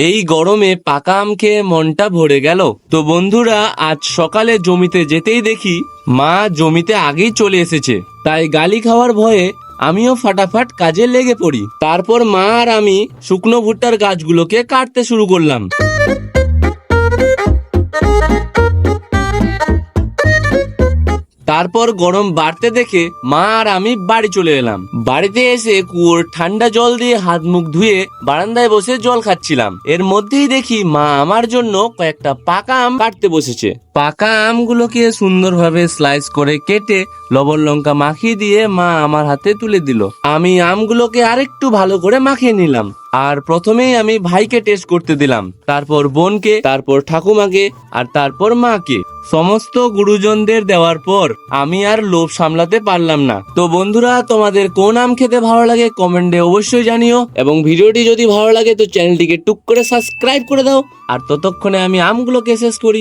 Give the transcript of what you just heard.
এই গরমে পাকা আম খেয়ে মনটা ভরে গেল। তো বন্ধুরা, আজ সকালে জমিতে যেতেই দেখি মা জমিতে আগেই চলে এসেছে। তাই গালি খাওয়ার ভয়ে আমিও ফাটাফাট কাজে লেগে পড়ি। তারপর মা আর আমি শুকনো ভুট্টার গাছগুলোকে কাটতে শুরু করলাম। তারপর গরম বাড়তে দেখে মা আর আমি বাড়ি চলে এলাম। বাড়িতে এসে কুয়োর ঠান্ডা জল দিয়ে হাত মুখ ধুয়ে বারান্দায় বসে জল খাচ্ছিলাম। এর মধ্যেই দেখি মা আমার জন্য কয়েকটা পাকা আম কাটতে বসেছে। পাকা আমগুলোকে সুন্দরভাবে স্লাইস করে কেটে লবণ লঙ্কা মাখিয়ে দিয়ে মা আমার হাতে তুলে দিল। আমি আমগুলোকে আরেকটু ভালো করে মাখিয়ে নিলাম। আর প্রথমেই আমি ভাইকে টেস্ট করতে দিলাম, তারপর বোনকে, তারপর ঠাকুমাকে, আর তারপর মাকে। সমস্ত গুরুজনদের দেওয়ার পর আমি আর লোভ সামলাতে পারলাম না। তো বন্ধুরা, তোমাদের কোন আম খেতে ভালো লাগে কমেন্টে অবশ্যই জানিও, এবং ভিডিওটি যদি ভালো লাগে তো চ্যানেলটিকে টুক করে সাবস্ক্রাইব করে দাও। আর ততক্ষণে আমি আমগুলোকে শেষ করি।